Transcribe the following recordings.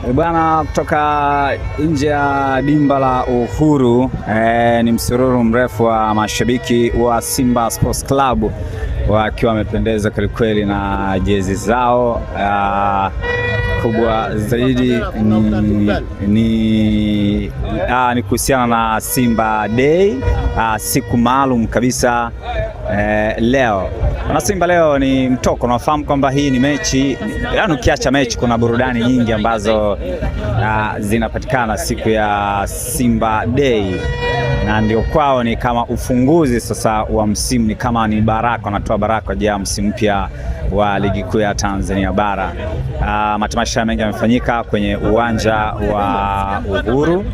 Bwana, kutoka nje ya dimba la Uhuru ni msururu mrefu wa mashabiki wa Simba Sports Club wakiwa wamependeza kwelikweli na jezi zao. Kubwa zaidi ni kuhusiana na Simba Day, siku maalum kabisa leo. Na Simba leo ni mtoko, unafahamu kwamba hii ni mechi, yaani ukiacha mechi kuna burudani nyingi ambazo zinapatikana siku ya Simba Day, na ndio kwao ni kama ufunguzi sasa wa msimu, ni kama ni baraka, wanatoa baraka ya msimu mpya wa ligi kuu ya Tanzania bara. Matamasha mengi yamefanyika kwenye uwanja wa Uhuru,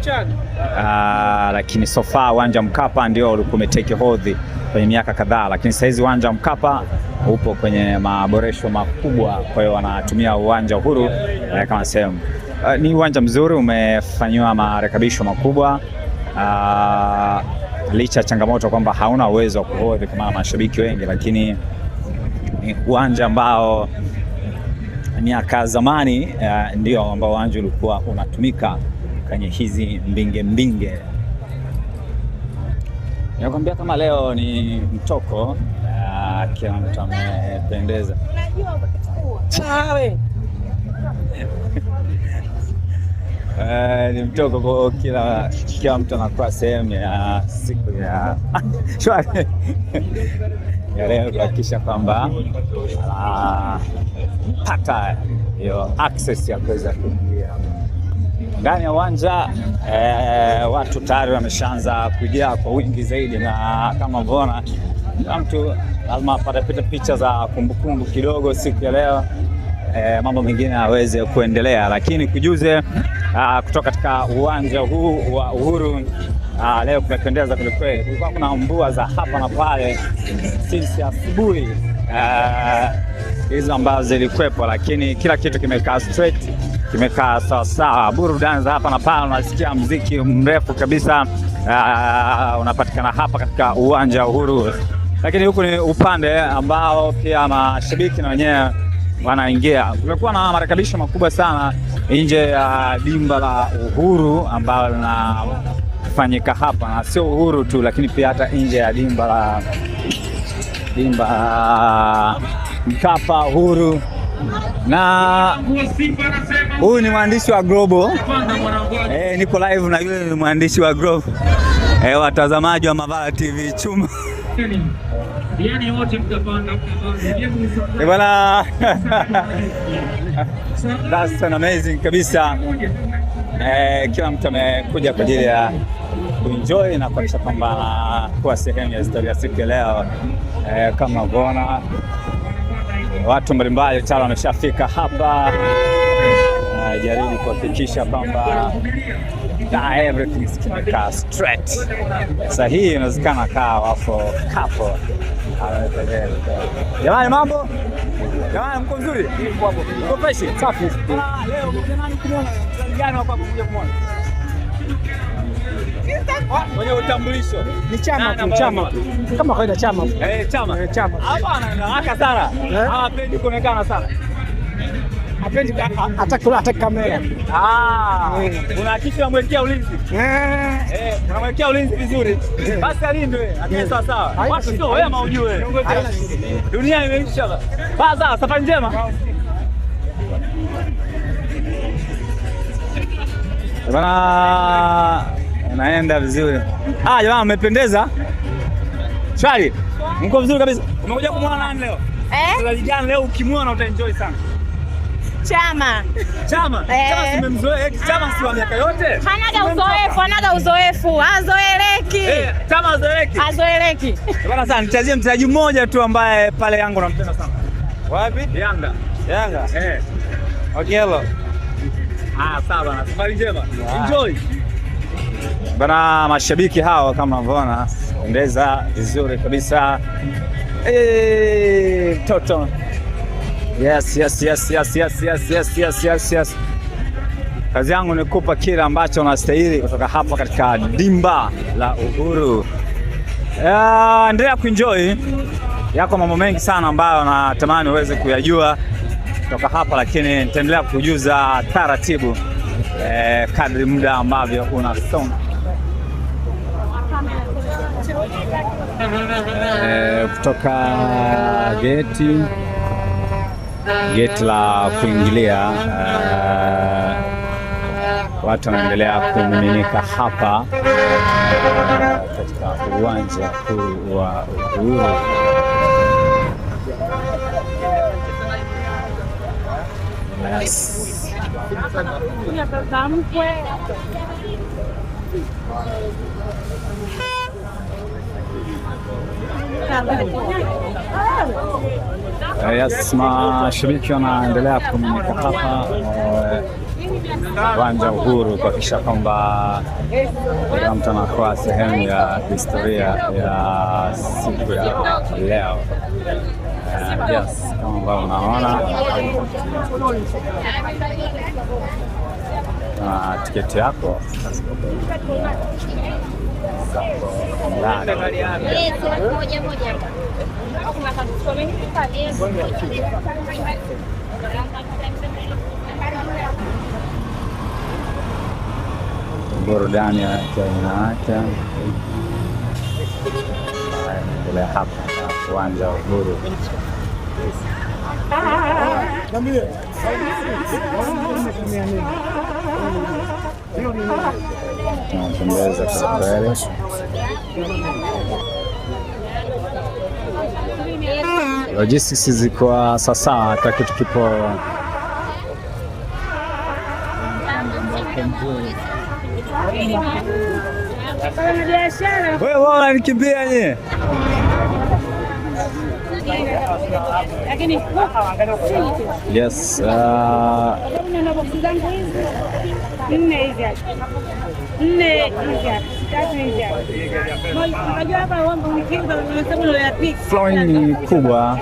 lakini so far uwanja Mkapa ndio ulikuwa umeteke hodhi kwenye miaka kadhaa, lakini sasa hizi uwanja Mkapa upo kwenye maboresho makubwa, kwa hiyo wanatumia uwanja Uhuru kama sehemu. Ni uwanja mzuri, umefanywa marekebisho makubwa, licha changamoto kwamba hauna uwezo wa kuhodhi kama mashabiki wengi, lakini ni uwanja ambao miaka zamani ndio ambao uwanja ulikuwa unatumika kwenye hizi mbinge. Nakwambia kama leo ni mtoko, kila mtu amependeza. Ni mtoko kwa kila mtu anakuwa sehemu ya siku ya ya leo, kuhakikisha kwamba pata hiyo access ya kuweza kuingia ndani ya uwanja. Watu tayari wameshaanza kujaa kwa wingi zaidi, na kama mbona mtu lazima apate picha za kumbukumbu kidogo siku ya leo, mambo mengine aweze kuendelea. Lakini kujuze kutoka katika uwanja huu wa Uhuru, leo kumependeza kwelikweli. Kulikuwa kuna mvua za hapa na pale since asubuhi hizo ambazo zilikuwepo, lakini kila kitu kimekaa straight, kimekaa sawa sawa. Burudani za hapa na pale, unasikia muziki mrefu kabisa unapatikana hapa katika uwanja wa Uhuru. Lakini huku ni upande ambao pia mashabiki na wenyewe wanaingia. Kumekuwa na marekebisho makubwa sana nje ya dimba la Uhuru ambalo linafanyika hapa, na sio Uhuru tu, lakini pia hata nje ya dimba Mkapa, Uhuru. Na huyu ni mwandishi wa Global, niko live na yule ni mwandishi wa Global, watazamaji wa Mavara TV chuma. Bwana, that's an amazing kabisa. Kila mtu amekuja kwa ajili ya kuenjoy na kuhakikisha kwamba kuwa sehemu ya historia siku ya leo. Kama unaona watu mbalimbali tayari wameshafika hapa, jaribu kuhakikisha kwamba everything is kimekaa straight. Sasa hii inawezekana kaa wako kapo. Jamani, mambo? Jamani, mko mzuri? Mko fresh? Safi. Leo jamani, kumuona gani hapa kuja kumuona? Mwenye utambulisho ni chama tu. Kama kawaida chama. Chama. Hapana, haraka sana. Hapendi kuonekana sana. Hapendi hata kamera. Unahakikisha unamwekea ulinzi. Unamwekea ulinzi vizuri. Basi alindwe, akae sawa sawa. Watu sio wema ujue. Dunia imeisha. Baza, safari njema. Bana, naenda vizuri. Jamani, mmependeza. Shwari. Mko vizuri kabisa. Umekuja kumwona nani leo? Mchezaji gani leo ukimwona utaenjoy sana? Chama Simemzoea. Chama si wa miaka yote. Hanaga uzoefu. Hazoeleki. Chama hazoeleki. Bwana sana, nichazie mchezaji mmoja tu ambaye pale Yanga unampenda sana. Wapi? Yanga. Ogello. Sawa bana. Safari njema. Enjoy. Bana, mashabiki hao kama unavyoona pendeza vizuri kabisa. Toto. Yes. Kazi yangu ni kupa kile ambacho unastahili kutoka hapa katika dimba la Uhuru. Endelea kuenjoy. Yako mambo mengi sana ambayo natamani uweze kuyajua kutoka hapa, lakini nitaendelea kujuza taratibu kadri muda ambavyo unasonga. Kutoka geti la kuingilia, watu wanaendelea kumiminika hapa katika uwanja huu wa Uhuru. Yes. Yes, mashabiki wanaendelea kumiminika hapa uwanja Uhuru kuhakikisha kwamba kila mtu anakuwa sehemu ya historia ya siku ya leo. Yes, kama ambavyo unaona tiketi yako burudani ya wanawake inaendelea hapa uwanja wa Uhuru. Tunapendeza kwa kweli. Logistics ziko sawa, kila kitu kipo wewe unanikimbia nye. Yes, flowing kubwa,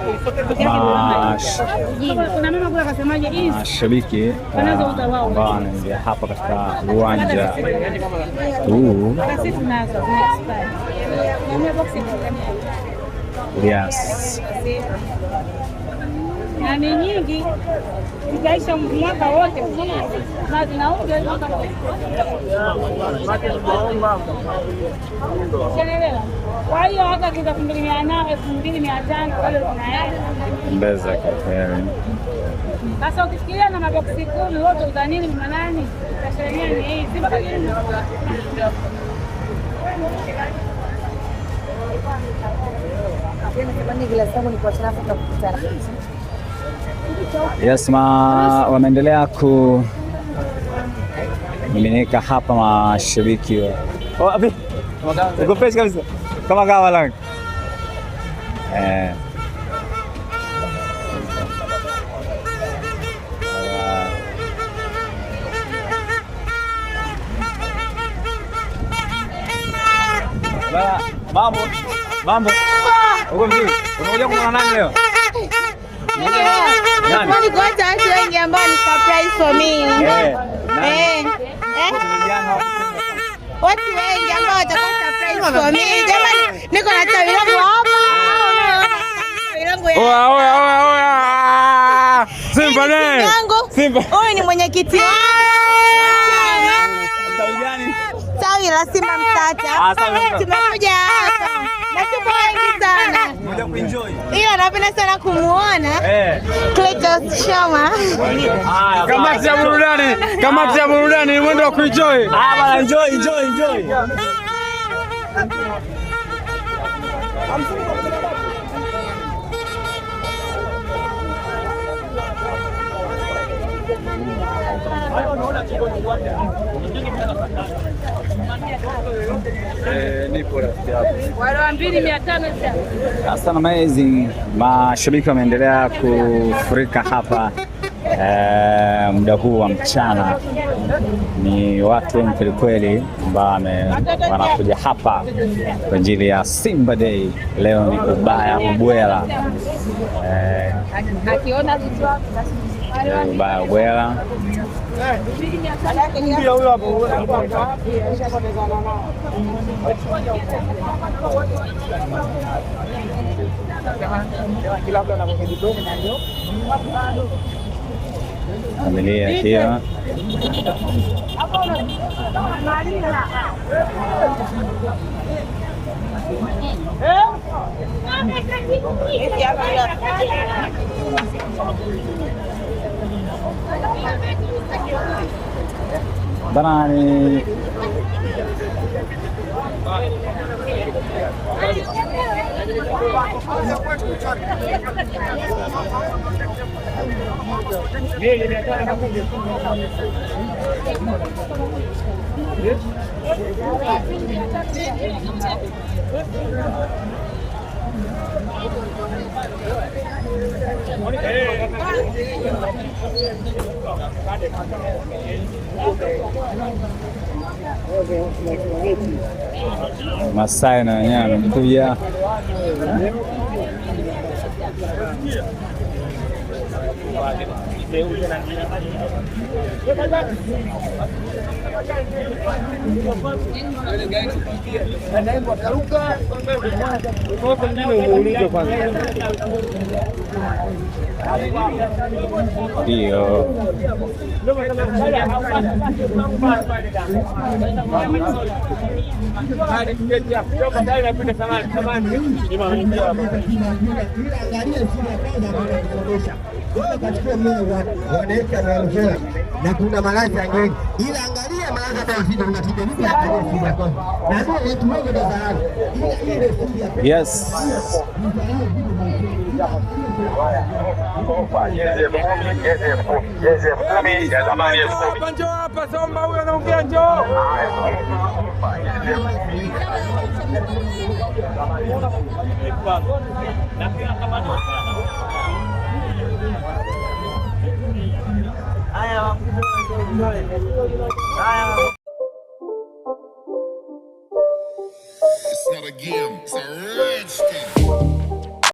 mashabiki ambao wanaingia hapa katika uwanja huu. Yes. Na ni nyingi zikaisha mwaka wote na zinaunga kwa hiyo hata kiza 2,800 2,500 bado mbeza kwa kweli. Sasa ukifikiria na maboksi 10 wote utanini manani tasharia ni hii si mpaka lini. Yes, wameendelea kumiminika hapa mashabiki. Uko fresh kabisa kama kawa lang. Mambo. Uko mzuri? Unakuja kuona nani leo? Nani? Niko hata watu wengi ambao ni surprise for me. Watu wengi ambao watakuwa surprise for me. Jamani, niko na tawi langu hapa. Oya. Simba ne. Simba. Huyu ni mwenyekiti wangu. Tawi gani? Tawi la Simba Mtata. Tumekuja hapa. Na tupo wengi sana. Ngoja kuenjoy. Ila napenda sana kumuona. Cletus Shama. Kamati ya burudani ni mwendo wa kuenjoy. Bana enjoy. That's amazing. Mashabiki wameendelea kufurika hapa muda huu wa mchana. Ni watu wengi kweli ambao wanakuja hapa kwa ajili ya Simba Day. Leo ni ubaya ubwela. familia hiyo. Banani Masai na wenyewe wamekuja. Ndio. Na kuna malazi angeni, ila angalia malazi hata usije unatibia nini hapa shida kwa. Na ndio watu wengi ndio dharau. Ile shida. Yes. Njoo hapa Somba, huyo anaongea njoo. It's not a game, it's a rich thing.